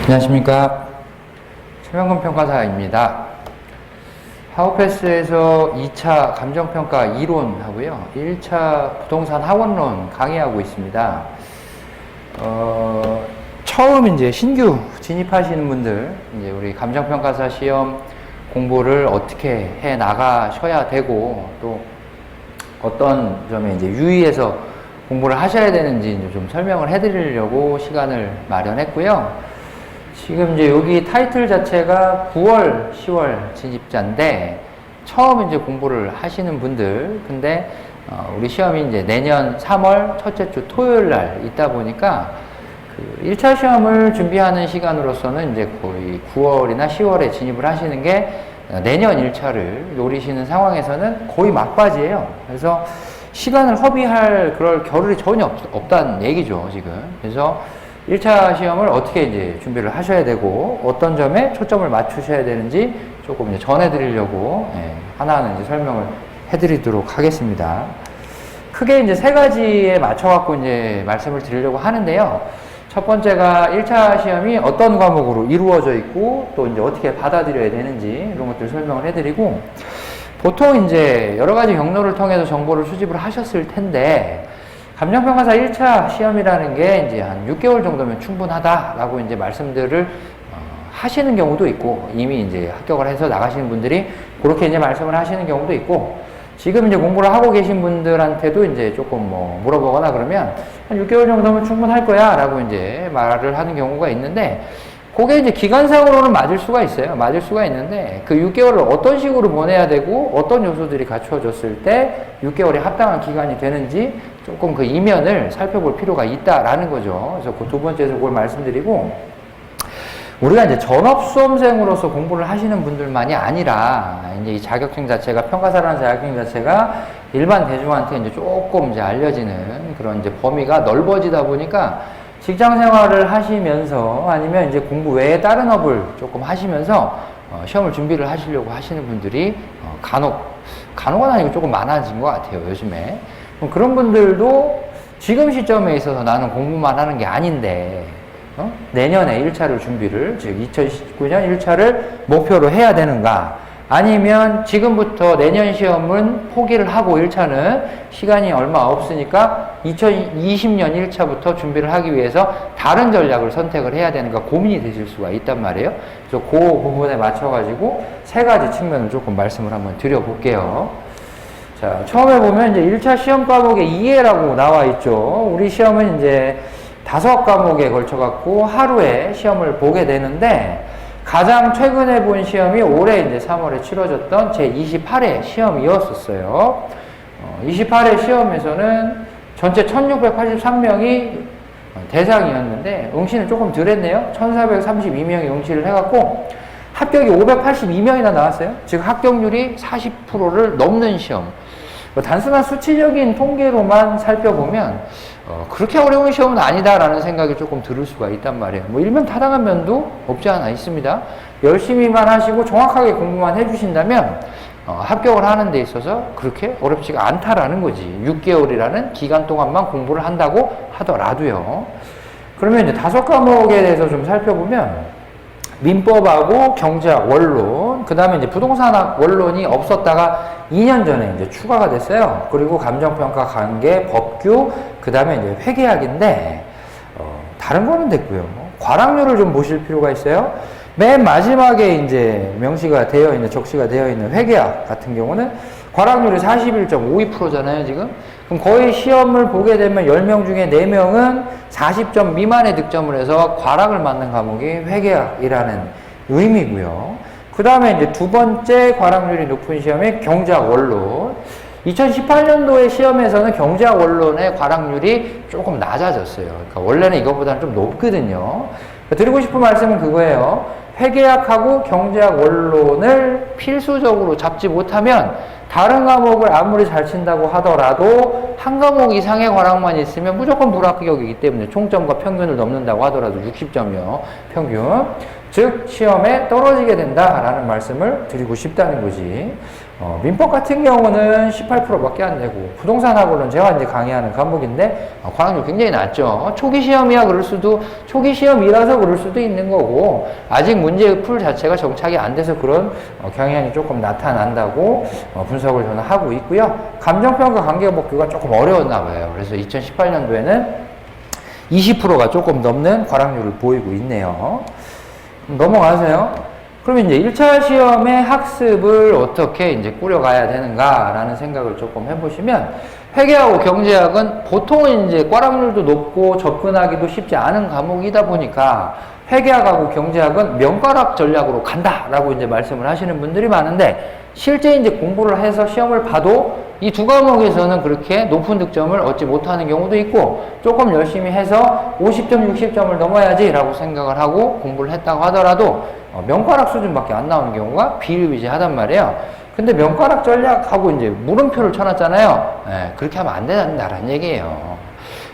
안녕하십니까. 최명근 평가사입니다. 하우패스에서 2차 감정평가 이론하고요, 1차 부동산 학원론 강의하고 있습니다. 처음 이제 신규 진입하시는 분들, 이제 우리 감정평가사 시험 공부를 어떻게 해 나가셔야 되고, 또 어떤 점에 이제 유의해서 공부를 하셔야 되는지 이제 좀 설명을 해드리려고 시간을 마련했고요. 지금 이제 여기 타이틀 자체가 9월, 10월 진입자인데, 처음 이제 공부를 하시는 분들, 근데 우리 시험이 이제 내년 3월 첫째 주 토요일 날 있다 보니까 그 1차 시험을 준비하는 시간으로서는 이제 거의 9월이나 10월에 진입을 하시는 게 내년 1차를 노리시는 상황에서는 거의 막바지예요. 그래서 시간을 허비할 그럴 겨를이 전혀 없다는 얘기죠, 지금. 그래서 1차 시험을 어떻게 이제 준비를 하셔야 되고, 어떤 점에 초점을 맞추셔야 되는지 조금 이제 전해드리려고 하나하나 이제 설명을 해드리도록 하겠습니다. 크게 이제 세 가지에 맞춰갖고 이제 말씀을 드리려고 하는데요. 첫 번째가 1차 시험이 어떤 과목으로 이루어져 있고, 또 이제 어떻게 받아들여야 되는지 이런 것들 설명을 해드리고, 보통 이제 여러 가지 경로를 통해서 정보를 수집을 하셨을 텐데, 감정평가사 1차 시험이라는 게 이제 한 6개월 정도면 충분하다라고 이제 말씀들을 하시는 경우도 있고, 이미 이제 합격을 해서 나가시는 분들이 그렇게 이제 말씀을 하시는 경우도 있고, 지금 이제 공부를 하고 계신 분들한테도 이제 조금 뭐 물어보거나 그러면 한 6개월 정도면 충분할 거야 라고 이제 말을 하는 경우가 있는데, 그게 이제 기간상으로는 맞을 수가 있어요. 맞을 수가 있는데, 그 6개월을 어떤 식으로 보내야 되고, 어떤 요소들이 갖춰졌을 때 6개월이 합당한 기간이 되는지 조금 그 이면을 살펴볼 필요가 있다라는 거죠. 그래서 그 두 번째에서 그걸 말씀드리고, 우리가 이제 전업수험생으로서 공부를 하시는 분들만이 아니라, 이제 이 자격증 자체가, 평가사라는 자격증 자체가 일반 대중한테 이제 조금 이제 알려지는 그런 이제 범위가 넓어지다 보니까, 직장 생활을 하시면서 아니면 이제 공부 외에 다른 업을 조금 하시면서 시험을 준비를 하시려고 하시는 분들이 간혹은 아니고 조금 많아진 것 같아요, 요즘에. 그런 분들도 지금 시점에 있어서 나는 공부만 하는 게 아닌데, 내년에 1차를 준비를, 즉 2019년 1차를 목표로 해야 되는가, 아니면 지금부터 내년 시험은 포기를 하고 1차는 시간이 얼마 없으니까 2020년 1차부터 준비를 하기 위해서 다른 전략을 선택을 해야 되는가 고민이 되실 수가 있단 말이에요. 그래서 그 부분에 맞춰가지고 세 가지 측면을 조금 말씀을 한번 드려볼게요. 자, 처음에 보면 이제 1차 시험 과목의 이해라고 나와 있죠. 우리 시험은 이제 5과목에 걸쳐갖고 하루에 시험을 보게 되는데, 가장 최근에 본 시험이 올해 이제 3월에 치러졌던 제28회 시험이었었어요. 28회 시험에서는 전체 1683명이 대상이었는데, 응시는 조금 덜 했네요. 1432명이 응시를 해갖고, 합격이 582명이나 나왔어요. 즉, 합격률이 40%를 넘는 시험. 단순한 수치적인 통계로만 살펴보면 그렇게 어려운 시험은 아니다라는 생각이 조금 들을 수가 있단 말이에요. 뭐 일면타당한 면도 없지 않아 있습니다. 열심히만 하시고 정확하게 공부만 해주신다면 합격을 하는 데 있어서 그렇게 어렵지가 않다라는 거지. 6개월이라는 기간 동안만 공부를 한다고 하더라도요. 그러면 이제 5과목에 대해서 좀 살펴보면, 민법하고 경제학, 원론, 그 다음에 이제 부동산학 원론이 없었다가 2년 전에 이제 추가가 됐어요. 그리고 감정평가, 관계, 법규, 그 다음에 이제 회계학인데, 다른 거는 됐고요. 과락률을 좀 보실 필요가 있어요. 맨 마지막에 이제 명시가 되어 있는, 적시가 되어 있는 회계학 같은 경우는 과락률이 41.52%잖아요, 지금. 그럼 거의 시험을 보게 되면 10명 중에 4명은 40점 미만의 득점을 해서 과락을 맞는 과목이 회계학이라는 의미고요. 그 다음에 이제 두 번째 과락률이 높은 시험이 경제학 원론. 2018년도의 시험에서는 경제학 원론의 과락률이 조금 낮아졌어요. 그러니까 원래는 이것보다는 좀 높거든요. 드리고 싶은 말씀은 그거예요. 회계학하고 경제학 원론을 필수적으로 잡지 못하면 다른 과목을 아무리 잘 친다고 하더라도 한 과목 이상의 과락만 있으면 무조건 불합격이기 때문에, 총점과 평균을 넘는다고 하더라도 60점이요, 평균. 즉 시험에 떨어지게 된다라는 말씀을 드리고 싶다는 거지. 민법 같은 경우는 18%밖에 안 되고, 부동산학으로는 제가 이제 강의하는 과목인데, 과학률 굉장히 낮죠. 초기 시험이야 초기 시험이라서 그럴 수도 있는 거고, 아직 문제 풀 자체가 정착이 안 돼서 그런 경향이 조금 나타난다고 분석을 저는 하고 있고요. 감정평가 관계목표가 조금 어려웠나 봐요. 그래서 2018년도에는 20%가 조금 넘는 과락률을 보이고 있네요. 넘어가세요. 그럼 이제 1차 시험의 학습을 어떻게 이제 꾸려가야 되는가라는 생각을 조금 해보시면, 회계하고 경제학은 보통은 이제 과락률도 높고 접근하기도 쉽지 않은 과목이다 보니까 회계학하고 경제학은 명과락 전략으로 간다라고 이제 말씀을 하시는 분들이 많은데, 실제 이제 공부를 해서 시험을 봐도 이 두 과목에서는 그렇게 높은 득점을 얻지 못하는 경우도 있고, 조금 열심히 해서 50점, 60점을 넘어야지 라고 생각을 하고 공부를 했다고 하더라도 명과락 수준밖에 안 나오는 경우가 비일비재하단 말이에요. 근데 명과락 전략하고 이제 물음표를 쳐놨잖아요. 그렇게 하면 안 된다는 얘기예요.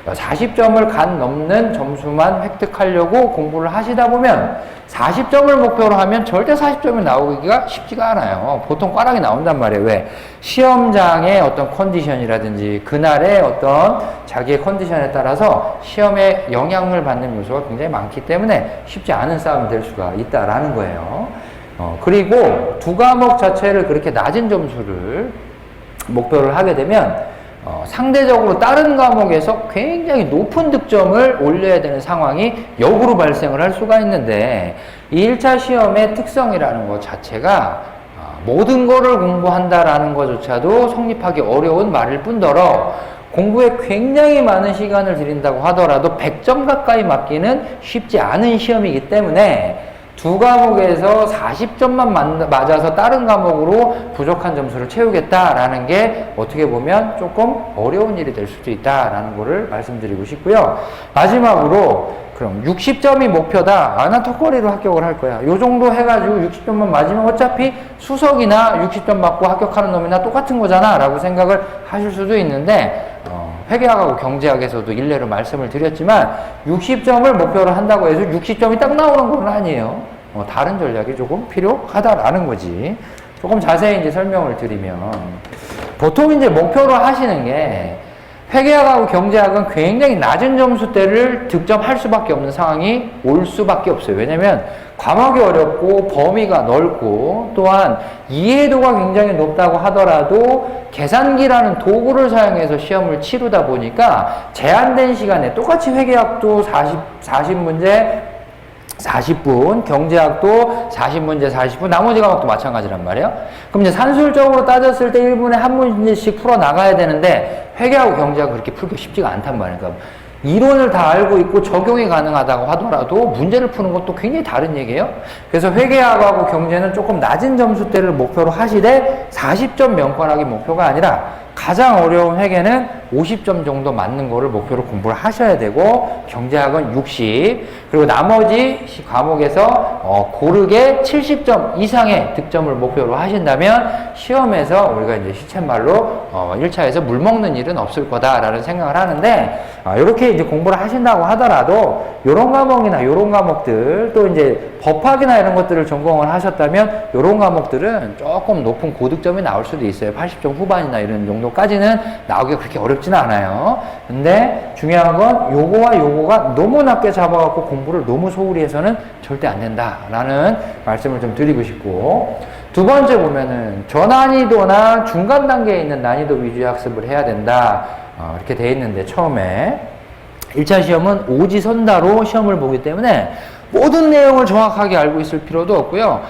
40점을 간 넘는 점수만 획득하려고 공부를 하시다 보면 40점을 목표로 하면 절대 40점이 나오기가 쉽지가 않아요. 보통 꽈락이 나온단 말이에요. 왜? 시험장의 어떤 컨디션이라든지 그날의 어떤 자기의 컨디션에 따라서 시험에 영향을 받는 요소가 굉장히 많기 때문에 쉽지 않은 싸움이 될 수가 있다라는 거예요. 그리고 두 과목 자체를 그렇게 낮은 점수를 목표를 하게 되면 상대적으로 다른 과목에서 굉장히 높은 득점을 올려야 되는 상황이 역으로 발생을 할 수가 있는데, 이 1차 시험의 특성이라는 것 자체가 모든 거를 공부한다라는 것조차도 성립하기 어려운 말일 뿐더러 공부에 굉장히 많은 시간을 들인다고 하더라도 100점 가까이 맞기는 쉽지 않은 시험이기 때문에 두 과목에서 40점만 맞아서 다른 과목으로 부족한 점수를 채우겠다라는 게 어떻게 보면 조금 어려운 일이 될 수도 있다라는 거를 말씀드리고 싶고요. 마지막으로 그럼 60점이 목표다. 난 턱걸이로 합격을 할 거야. 요 정도 해가지고 60점만 맞으면 어차피 수석이나 60점 맞고 합격하는 놈이나 똑같은 거잖아 라고 생각을 하실 수도 있는데, 회계학하고 경제학에서도 일례로 말씀을 드렸지만 60점을 목표로 한다고 해서 60점이 딱 나오는 건 아니에요. 다른 전략이 조금 필요하다라는 거지. 조금 자세히 이제 설명을 드리면, 보통 이제 목표로 하시는 게 회계학하고 경제학은 굉장히 낮은 점수대를 득점할 수밖에 없는 상황이 올 수밖에 없어요. 왜냐면 과목이 어렵고 범위가 넓고, 또한 이해도가 굉장히 높다고 하더라도 계산기라는 도구를 사용해서 시험을 치르다 보니까 제한된 시간에 똑같이 회계학도 40문제 40분, 경제학도 40문제 40분, 나머지 과목도 마찬가지란 말이에요. 그럼 이제 산술적으로 따졌을 때 1분에 한 문제씩 풀어 나가야 되는데, 회계하고 경제학은 그렇게 풀기 쉽지가 않단 말이에요. 그러니까 이론을 다 알고 있고 적용이 가능하다고 하더라도 문제를 푸는 것도 굉장히 다른 얘기예요. 그래서 회계학하고 경제는 조금 낮은 점수대를 목표로 하시되 40점 명과락이 목표가 아니라 가장 어려운 회계는 50점 정도 맞는 거를 목표로 공부를 하셔야 되고, 경제학은 60, 그리고 나머지 과목에서 고르게 70점 이상의 득점을 목표로 하신다면 시험에서 우리가 이제 시쳇말로 1차에서 물 먹는 일은 없을 거다라는 생각을 하는데, 이렇게 이제 공부를 하신다고 하더라도 요런 과목이나 요런 과목들, 또 이제 법학이나 이런 것들을 전공을 하셨다면 요런 과목들은 조금 높은 고득점이 나올 수도 있어요. 80점 후반이나 이런 정도까지는 나오기가 그렇게 어렵지는 않아요. 근데 중요한 건 요거와 요거가 너무 낮게 잡아갖고 공부를 너무 소홀히 해서는 절대 안 된다라는 말씀을 좀 드리고 싶고, 두 번째 보면은 저난이도나 중간 단계에 있는 난이도 위주의 학습을 해야 된다. 이렇게 돼 있는데, 처음에 1차 시험은 오지선다로 시험을 보기 때문에 모든 내용을 정확하게 알고 있을 필요도 없고요.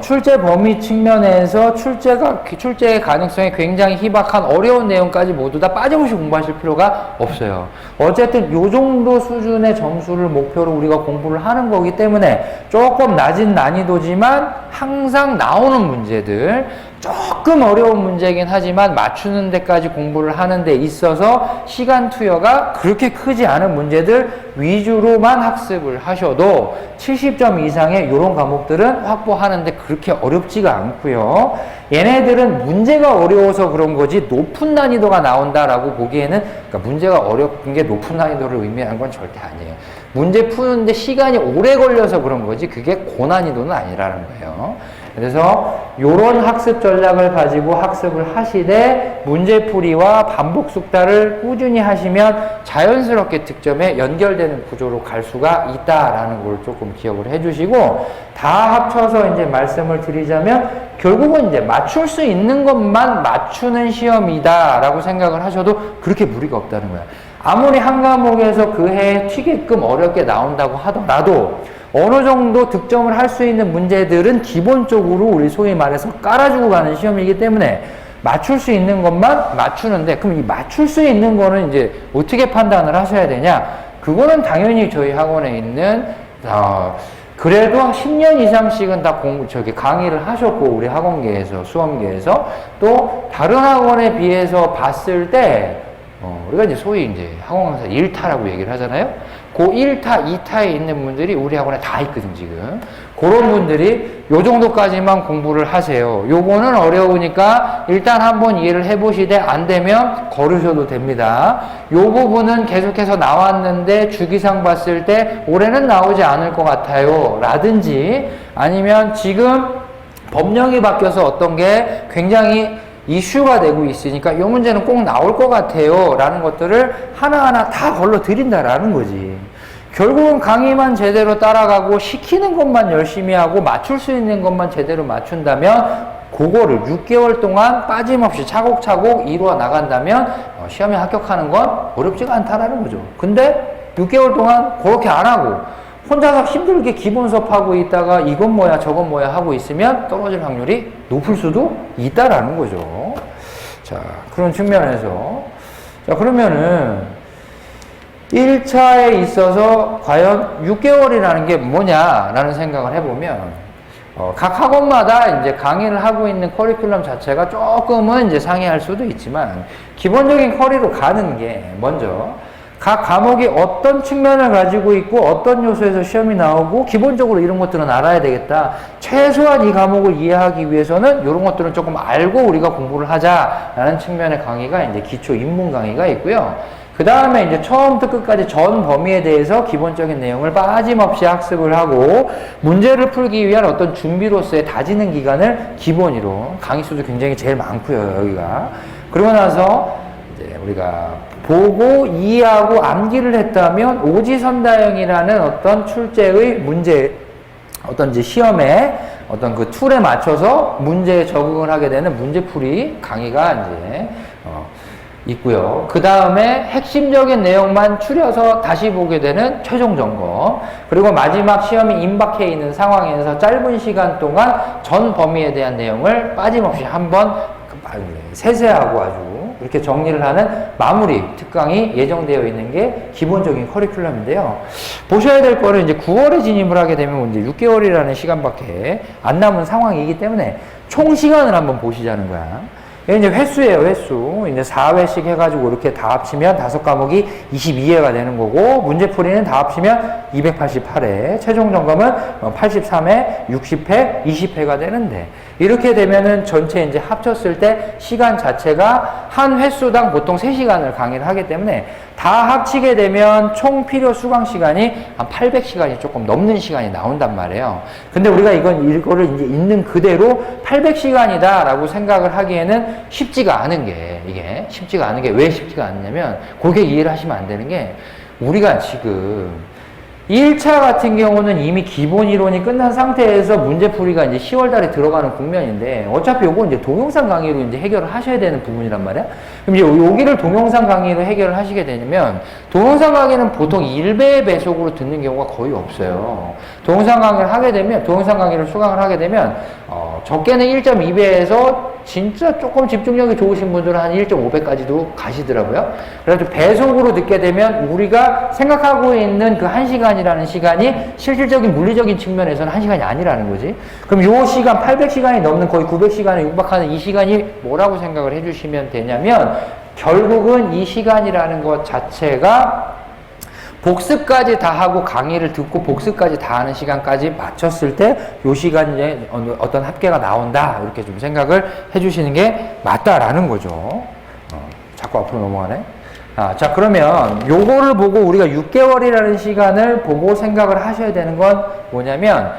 출제 범위 측면에서 출제의 가능성이 굉장히 희박한 어려운 내용까지 모두 다 빠짐없이 공부하실 필요가 없어요. 어쨌든 요 정도 수준의 점수를 목표로 우리가 공부를 하는 거기 때문에 조금 낮은 난이도지만 항상 나오는 문제들, 조금 어려운 문제이긴 하지만 맞추는 데까지 공부를 하는 데 있어서 시간 투여가 그렇게 크지 않은 문제들 위주로만 학습을 하셔도 70점 이상의 이런 과목들은 확보하는데 그렇게 어렵지가 않고요. 얘네들은 문제가 어려워서 그런 거지 높은 난이도가 나온다라고 보기에는, 그러니까 문제가 어렵은 게 높은 난이도를 의미하는 건 절대 아니에요. 문제 푸는데 시간이 오래 걸려서 그런 거지 그게 고난이도는 아니라는 거예요. 그래서 이런 학습 전략을 가지고 학습을 하시되 문제풀이와 반복 숙달을 꾸준히 하시면 자연스럽게 득점에 연결되는 구조로 갈 수가 있다라는 걸 조금 기억을 해주시고, 다 합쳐서 이제 말씀을 드리자면 결국은 이제 맞출 수 있는 것만 맞추는 시험이다라고 생각을 하셔도 그렇게 무리가 없다는 거야. 아무리 한 과목에서 그 해에 튀게끔 어렵게 나온다고 하더라도 어느 정도 득점을 할 수 있는 문제들은 기본적으로 우리 소위 말해서 깔아주고 가는 시험이기 때문에 맞출 수 있는 것만 맞추는데, 그럼 이 맞출 수 있는 거는 이제 어떻게 판단을 하셔야 되냐? 그거는 당연히 저희 학원에 있는 그래도 10년 이상씩은 다 강의를 하셨고, 우리 학원계에서, 수험계에서 또 다른 학원에 비해서 봤을 때 우리가 이제 소위 이제 학원 강사 1타라고 얘기를 하잖아요. 그 1타, 2타에 있는 분들이 우리 학원에 다 있거든, 지금. 그런 분들이 요 정도까지만 공부를 하세요. 요거는 어려우니까 일단 한번 이해를 해보시되 안 되면 거르셔도 됩니다. 요 부분은 계속해서 나왔는데 주기상 봤을 때 올해는 나오지 않을 것 같아요. 라든지 아니면 지금 법령이 바뀌어서 어떤 게 굉장히 이슈가 되고 있으니까 이 문제는 꼭 나올 것 같아요 라는 것들을 하나하나 다 걸러 드린다라는 거지. 결국은 강의만 제대로 따라가고 시키는 것만 열심히 하고 맞출 수 있는 것만 제대로 맞춘다면 그거를 6개월 동안 빠짐없이 차곡차곡 이루어 나간다면 시험에 합격하는 건 어렵지가 않다라는 거죠. 근데 6개월 동안 그렇게 안 하고 혼자서 힘들게 기본 수업하고 있다가 이건 뭐야 저건 뭐야 하고 있으면 떨어질 확률이 높을 수도 있다라는 거죠. 자, 그런 측면에서 자, 그러면은 1차에 있어서 과연 6개월이라는 게 뭐냐라는 생각을 해보면 각 학원마다 이제 강의를 하고 있는 커리큘럼 자체가 조금은 이제 상이할 수도 있지만 기본적인 커리로 가는 게 먼저 각 과목이 어떤 측면을 가지고 있고 어떤 요소에서 시험이 나오고 기본적으로 이런 것들은 알아야 되겠다. 최소한 이 과목을 이해하기 위해서는 이런 것들은 조금 알고 우리가 공부를 하자라는 측면의 강의가 이제 기초 입문 강의가 있고요. 그 다음에 이제 처음부터 끝까지 전 범위에 대해서 기본적인 내용을 빠짐없이 학습을 하고 문제를 풀기 위한 어떤 준비로서의 다지는 기간을 기본으로 강의 수도 굉장히 제일 많고요, 여기가. 그러고 나서 이제 우리가 보고 이해하고 암기를 했다면 오지선다형이라는 어떤 출제의 문제, 어떤 이제 시험에 어떤 그 툴에 맞춰서 문제에 적응을 하게 되는 문제풀이 강의가 이제 있고요. 그 다음에 핵심적인 내용만 추려서 다시 보게 되는 최종 점검. 그리고 마지막 시험이 임박해 있는 상황에서 짧은 시간 동안 전 범위에 대한 내용을 빠짐없이 한번 세세하고 아주 이렇게 정리를 하는 마무리 특강이 예정되어 있는 게 기본적인 커리큘럼인데요. 보셔야 될 거는 이제 9월에 진입을 하게 되면 이제 6개월이라는 시간밖에 안 남은 상황이기 때문에 총 시간을 한번 보시자는 거야. 이게 이제 횟수예요, 횟수. 이제 4회씩 해가지고 이렇게 다 합치면 5과목이 22회가 되는 거고, 문제풀이는 다 합치면 288회, 최종 점검은 83회, 60회, 20회가 되는데, 이렇게 되면은 전체 이제 합쳤을 때 시간 자체가 한 횟수당 보통 3시간을 강의를 하기 때문에 다 합치게 되면 총 필요 수강 시간이 한 800시간이 조금 넘는 시간이 나온단 말이에요. 근데 우리가 이거를 이제 있는 그대로 800시간이다 라고 생각을 하기에는 쉽지가 않은 게, 이게 쉽지가 않은 게 왜 쉽지가 않냐면, 그게 이해를 하시면 안 되는 게, 우리가 지금 1차 같은 경우는 이미 기본 이론이 끝난 상태에서 문제풀이가 이제 10월 달에 들어가는 국면인데, 어차피 요건 이제 동영상 강의로 이제 해결을 하셔야 되는 부분이란 말이야. 그럼 이제 여기를 동영상 강의로 해결을 하시게 되면, 동영상 강의는 보통 1배 배속으로 듣는 경우가 거의 없어요. 동영상 강의를 하게 되면, 동영상 강의를 수강을 하게 되면, 적게는 1.2배에서 진짜 조금 집중력이 좋으신 분들은 한 1.5배까지도 가시더라고요. 그래서 배속으로 듣게 되면 우리가 생각하고 있는 그 1시간이라는 시간이 실질적인 물리적인 측면에서는 1시간이 아니라는 거지. 그럼 요 시간 800시간이 넘는 거의 900시간에 육박하는 이 시간이 뭐라고 생각을 해주시면 되냐면, 결국은 이 시간이라는 것 자체가 복습까지 다 하고 강의를 듣고 복습까지 다 하는 시간까지 맞췄을 때 요 시간에 어떤 합계가 나온다, 이렇게 좀 생각을 해주시는 게 맞다라는 거죠. 자꾸 앞으로 넘어가네. 자, 그러면 요거를 보고 우리가 6개월이라는 시간을 보고 생각을 하셔야 되는 건 뭐냐면,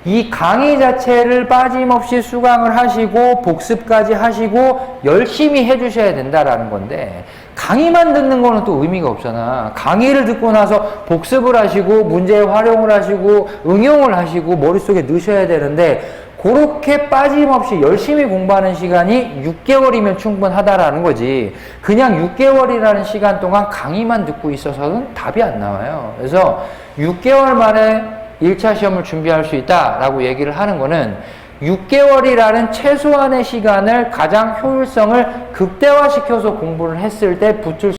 이 강의 자체를 빠짐없이 수강을 하시고 복습까지 하시고 열심히 해주셔야 된다라는 건데, 강의만 듣는 거는 또 의미가 없잖아. 강의를 듣고 나서 복습을 하시고 문제 활용을 하시고 응용을 하시고 머릿속에 넣으셔야 되는데, 그렇게 빠짐없이 열심히 공부하는 시간이 6개월이면 충분하다라는 거지, 그냥 6개월이라는 시간 동안 강의만 듣고 있어서는 답이 안 나와요. 그래서 6개월 만에 1차 시험을 준비할 수 있다라고 얘기를 하는 거는, 6개월이라는 최소한의 시간을 가장 효율성을 극대화시켜서 공부를 했을 때 붙을